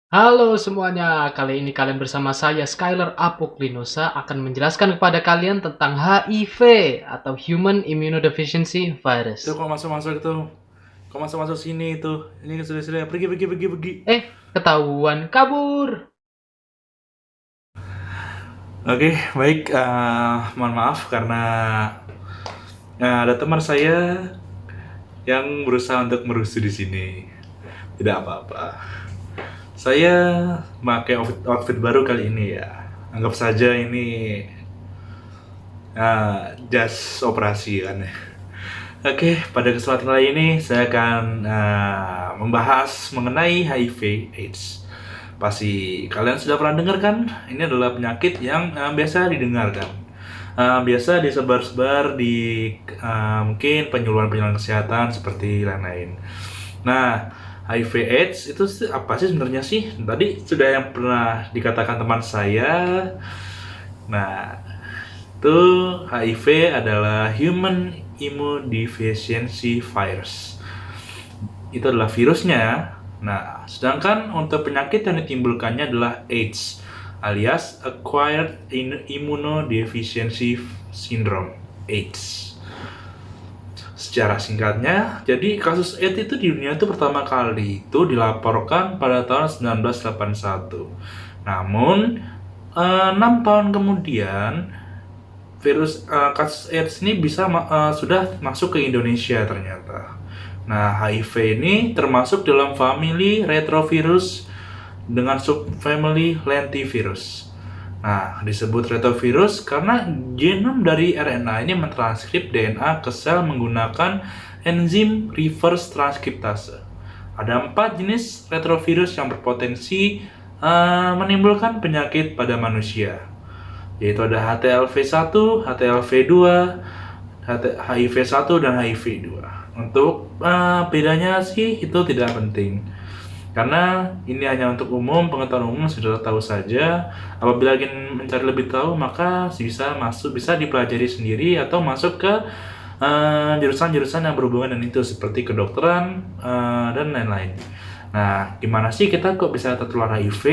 Halo semuanya, kali ini kalian bersama saya Skyler Apoklinosa akan menjelaskan kepada kalian tentang HIV atau Human Immunodeficiency Itu Virus. kok masuk-masuk itu. Kok masuk-masuk sini itu. Ini sudah pergi. Ketahuan kabur. Oke, baik. Mohon maaf karena ada teman saya yang berusaha untuk merusuh di sini. Tidak apa-apa. Saya pakai outfit baru kali ini ya. Anggap saja ini jas operasi kan ya. Oke, pada kesempatan kali ini saya akan membahas mengenai HIV/AIDS. Pasti kalian sudah pernah dengar kan? Ini adalah penyakit yang biasa didengarkan. Biasa disebar-sebar di mungkin penyuluhan-penyuluhan kesehatan seperti lain-lain. Nah, HIV/AIDS itu apa sih sebenarnya sih? Tadi sudah yang pernah dikatakan teman saya. Nah, itu HIV adalah Human Immunodeficiency Virus. Itu adalah virusnya. Nah, sedangkan untuk penyakit yang ditimbulkannya adalah AIDS alias Acquired Immunodeficiency Syndrome (AIDS). Secara singkatnya, jadi kasus AIDS itu di dunia itu pertama kali itu dilaporkan pada tahun 1981. Namun, 6 tahun kemudian kasus AIDS ini sudah masuk ke Indonesia ternyata. Nah, HIV ini termasuk dalam famili retrovirus dengan subfamili lentivirus. Nah, disebut retrovirus karena genom dari RNA ini mentranskrip DNA ke sel menggunakan enzim reverse transkriptase. Ada 4 jenis retrovirus yang berpotensi menimbulkan penyakit pada manusia, yaitu ada HTLV1, HTLV2, HIV1, dan HIV2. Untuk bedanya sih itu tidak penting, karena ini hanya untuk umum, pengetahuan umum sudah tahu saja. Apabila ingin mencari lebih tahu, maka bisa dipelajari sendiri atau masuk ke jurusan-jurusan yang berhubungan dengan itu seperti kedokteran dan lain-lain. Nah, gimana sih kita kok bisa tertular HIV?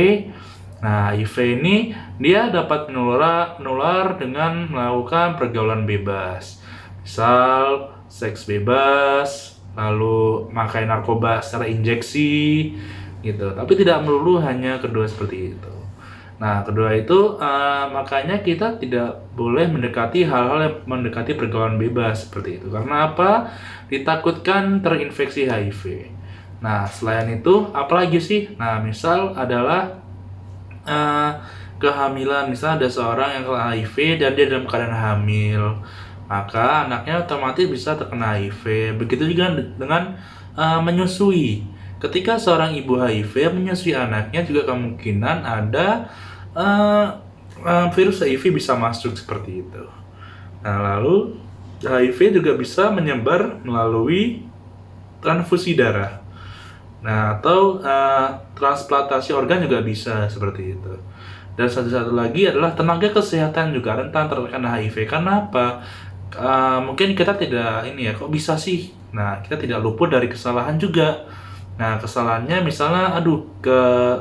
Nah, HIV ini dia dapat menular dengan melakukan pergaulan bebas. Misal, seks bebas, lalu makai narkoba secara injeksi, gitu. Tapi tidak melulu hanya kedua seperti itu. Nah, kedua itu makanya kita tidak boleh mendekati hal-hal yang mendekati pergaulan bebas seperti itu. Karena apa? Ditakutkan terinfeksi HIV. Nah, selain itu, apalagi sih? Nah, misal adalah kehamilan. Misal ada seorang yang kena HIV dan dia dalam keadaan hamil, maka anaknya otomatis bisa terkena HIV. Begitu juga dengan menyusui. Ketika seorang ibu HIV menyusui anaknya, juga kemungkinan ada virus HIV bisa masuk seperti itu. Nah, lalu HIV juga bisa menyebar melalui transfusi darah. Nah, atau transplantasi organ juga bisa seperti itu. Dan satu lagi adalah tenaga kesehatan juga rentan terkena HIV. Karena apa? Mungkin kita tidak kok bisa sih? Nah, kita tidak luput dari kesalahan juga. Nah, kesalahannya misalnya,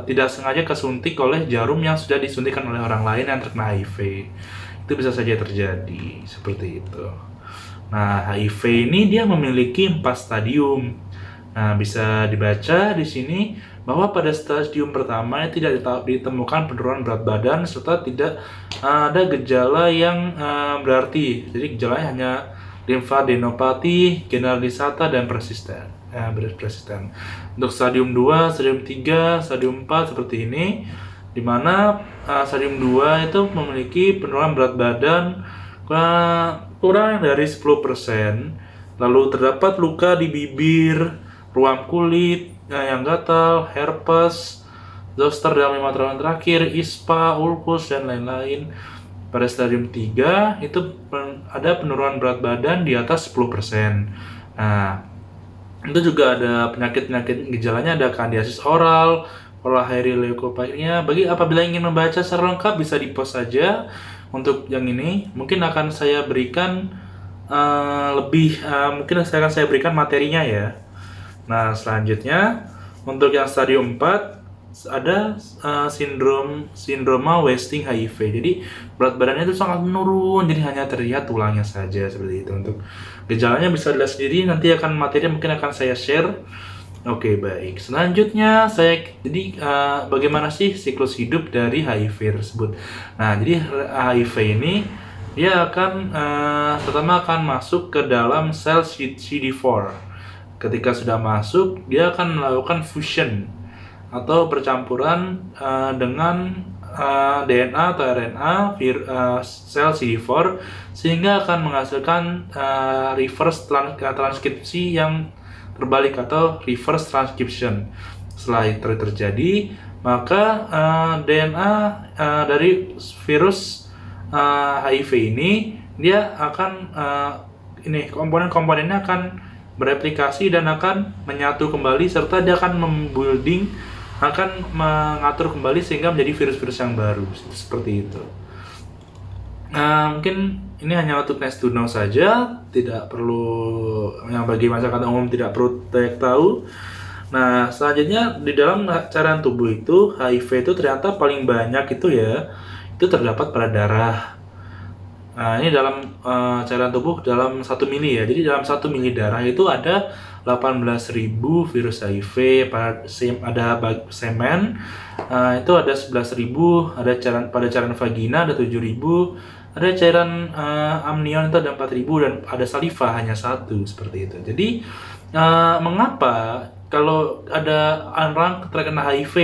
tidak sengaja kesuntik oleh jarum yang sudah disuntikkan oleh orang lain yang terkena HIV. Itu bisa saja terjadi, seperti itu. Nah, HIV ini dia memiliki 4 stadium. Nah, bisa dibaca di sini bahwa pada stadium pertama tidak ditemukan penurunan berat badan serta tidak ada gejala yang berarti. Jadi gejalanya hanya limfadenopati, generalisata, dan persisten. Untuk stadium 2, stadium 3, stadium 4 seperti ini, di mana stadium 2 itu memiliki penurunan berat badan kurang dari 10%. Lalu terdapat luka di bibir, ruam kulit yang gatal, herpes, zoster dalam 5 tahun terakhir, ispa, ulkus, dan lain-lain. Pada stadium 3 itu ada penurunan berat badan di atas 10%. Nah, itu juga ada penyakit-penyakit gejalanya, ada kandidiasis oral, hairy leukopenia. Apabila ingin membaca secara lengkap bisa di post saja. Untuk yang ini mungkin akan saya berikan mungkin saya berikan materinya ya. Nah, selanjutnya untuk yang stadium 4 ada sindroma wasting HIV. Jadi berat badannya itu sangat menurun, jadi hanya terlihat tulangnya saja seperti itu. Untuk gejalanya bisa dilihat sendiri, nanti akan materi mungkin akan saya share. Oke, baik. Selanjutnya bagaimana sih siklus hidup dari HIV tersebut? Nah, jadi HIV ini dia akan pertama akan masuk ke dalam sel CD4. Ketika sudah masuk, dia akan melakukan fusion atau percampuran dengan DNA atau RNA sel CD4 sehingga akan menghasilkan reverse transkripsi yang terbalik atau reverse transcription. Setelah itu terjadi, maka DNA dari virus HIV ini dia akan komponen-komponennya akan bereplikasi dan akan menyatu kembali, serta dia akan akan mengatur kembali sehingga menjadi virus-virus yang baru seperti itu. Mungkin ini hanya untuk nice to know saja, tidak perlu yang bagi masyarakat umum tidak perlu tahu. Nah, selanjutnya di dalam cairan tubuh itu HIV itu ternyata paling banyak itu terdapat pada darah. Nah, ini dalam cairan tubuh dalam 1 mili ya. Jadi dalam 1 mili darah itu ada 18.000 virus HIV, ada semen itu ada 11.000, pada cairan vagina ada 7.000, ada cairan amnion itu ada 4.000, dan ada saliva hanya 1 seperti itu. Jadi mengapa kalau ada orang terkena HIV,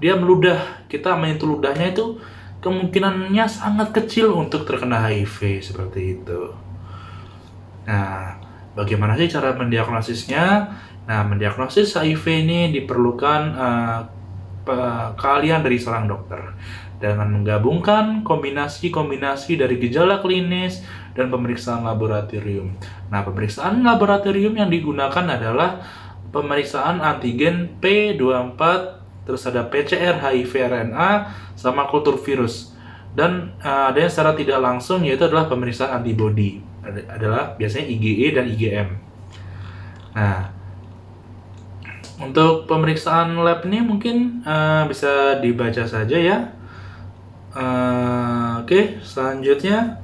dia meludah, kita menyentuh ludahnya itu kemungkinannya sangat kecil untuk terkena HIV seperti itu. Nah, bagaimana sih cara mendiagnosisnya? Nah, mendiagnosis HIV ini diperlukan keahlian dari seorang dokter dengan menggabungkan kombinasi dari gejala klinis dan pemeriksaan laboratorium. Nah, pemeriksaan laboratorium yang digunakan adalah pemeriksaan antigen P24, terus ada PCR HIV RNA, sama kultur virus. Dan ada yang secara tidak langsung, yaitu adalah pemeriksaan antibodi, adalah biasanya IgE dan IgM. Nah, untuk pemeriksaan lab ini mungkin bisa dibaca saja ya. Oke, selanjutnya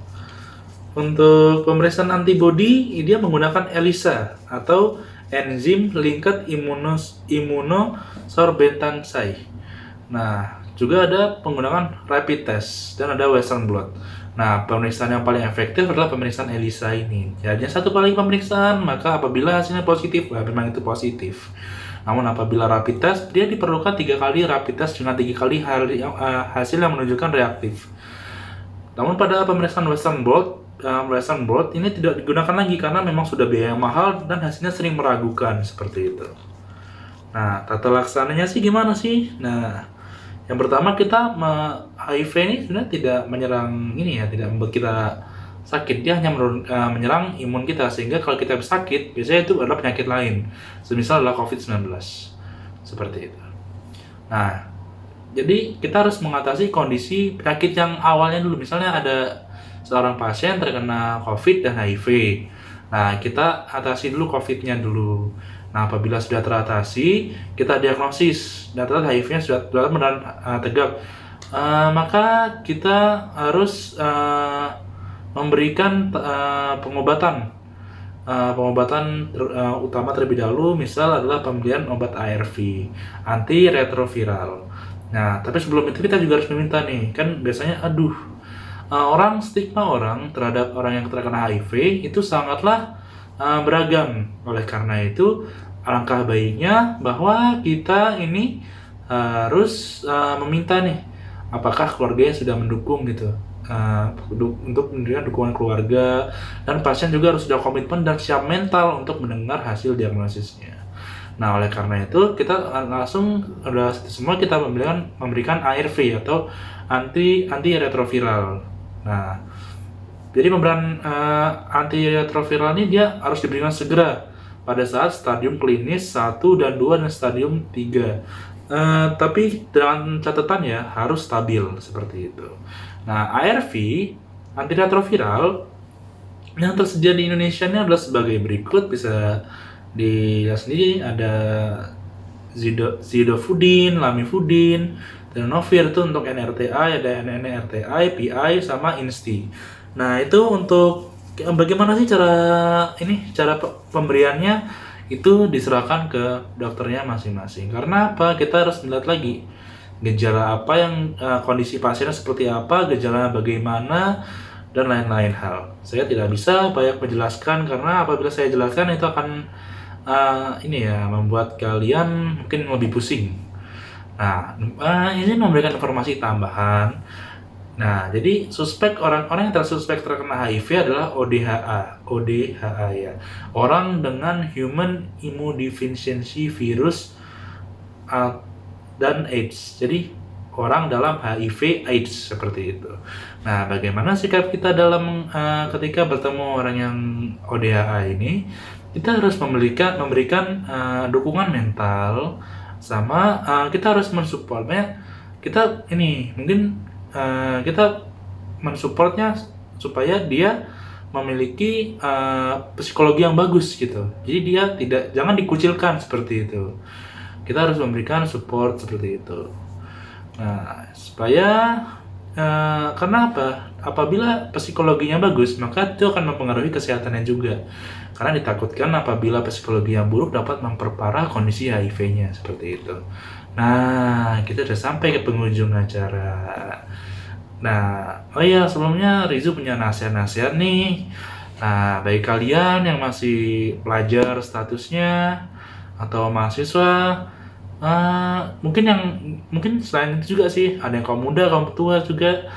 untuk pemeriksaan antibodi, dia menggunakan ELISA atau Enzyme Linked Immunosorbentansai. Nah, juga ada penggunaan rapid test dan ada Western blot. Nah, pemeriksaan yang paling efektif adalah pemeriksaan ELISA ini. Jadi satu kali pemeriksaan, maka apabila hasilnya positif, memang itu positif. Namun apabila rapid test, dia diperlukan 3 kali rapid test dengan 3 kali hasil yang menunjukkan reaktif. Namun pada pemeriksaan Western blot ini tidak digunakan lagi karena memang sudah biaya mahal dan hasilnya sering meragukan seperti itu. Nah, tata laksananya sih gimana sih? Nah, yang pertama HIV ini sebenarnya tidak menyerang tidak membuat kita sakit, dia hanya menyerang imun kita, sehingga kalau kita sakit biasanya itu adalah penyakit lain, semisal adalah COVID-19 seperti itu. Nah, jadi kita harus mengatasi kondisi penyakit yang awalnya dulu. Misalnya ada seorang pasien terkena COVID dan HIV. Nah, kita atasi dulu COVID-nya dulu. Nah, apabila sudah teratasi, kita diagnosis dan ternyata HIV-nya sudah benar tegak, maka kita harus memberikan pengobatan utama terlebih dahulu, misal adalah pemberian obat ARV, antiretroviral. Nah, tapi sebelum itu kita juga harus meminta nih, kan biasanya stigma orang terhadap orang yang terkena HIV itu sangatlah beragam. Oleh karena itu, alangkah baiknya bahwa kita ini harus meminta nih, apakah keluarganya sudah mendukung gitu, untuk memberikan dukungan keluarga, dan pasien juga harus sudah komitmen dan siap mental untuk mendengar hasil diagnosisnya. Nah, oleh karena itu kita langsung semua kita memberikan ARV atau antiretroviral. Nah, jadi pemberian antiretroviral ini dia harus diberikan segera pada saat stadium klinis 1 dan 2 dan stadium 3. Tapi dengan catatan ya, harus stabil seperti itu. Nah, ARV, antiretroviral, yang tersedia di Indonesia ini adalah sebagai berikut, bisa dilihat sendiri, ada zidofudin, lamivudin, tenofovir itu untuk NRTI, ada NNRTI, PI, sama INSTI. Nah, itu untuk bagaimana sih cara pemberiannya, itu diserahkan ke dokternya masing-masing. Karena apa? Kita harus melihat lagi gejala apa yang kondisi pasiennya seperti apa, gejalanya bagaimana, dan lain-lain hal. Saya tidak bisa banyak menjelaskan karena apabila saya jelaskan itu akan membuat kalian mungkin lebih pusing. Nah, ini memberikan informasi tambahan. Nah, jadi orang-orang yang tersuspek terkena HIV adalah ODHA ya. Orang dengan Human Immunodeficiency Virus dan AIDS. Jadi orang dalam HIV AIDS seperti itu. Nah, bagaimana sikap kita dalam ketika bertemu orang yang ODHA ini? Kita harus memberikan dukungan mental, sama kita harus mensupportnya. Kita mensupportnya supaya dia memiliki psikologi yang bagus gitu. Jadi jangan dikucilkan seperti itu. Kita harus memberikan support seperti itu. Nah, supaya karena apa? Apabila psikologinya bagus, maka itu akan mempengaruhi kesehatannya juga. Karena ditakutkan apabila psikologi yang buruk dapat memperparah kondisi HIV-nya seperti itu. Nah, kita sudah sampai ke penghujung acara. Nah, sebelumnya Rizu punya nasihat-nasihat nih. Nah, bagi kalian yang masih pelajar statusnya atau mahasiswa, mungkin selain itu juga sih, ada yang kaum muda, kaum tua juga.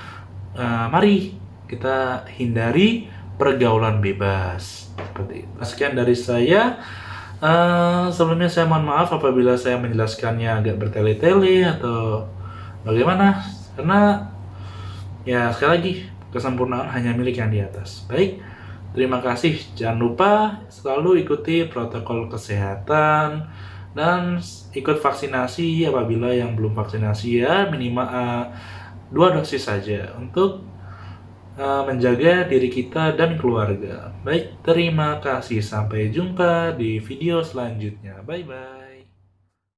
Mari kita hindari pergaulan bebas seperti itu. Sekian dari saya. Sebelumnya saya mohon maaf apabila saya menjelaskannya agak bertele-tele atau bagaimana, karena ya sekali lagi kesempurnaan hanya milik yang di atas. Baik, terima kasih. Jangan lupa selalu ikuti protokol kesehatan dan ikut vaksinasi apabila yang belum vaksinasi ya, minimal 2 dosis saja untuk menjaga diri kita dan keluarga. Baik, terima kasih. Sampai jumpa di video selanjutnya. Bye-bye.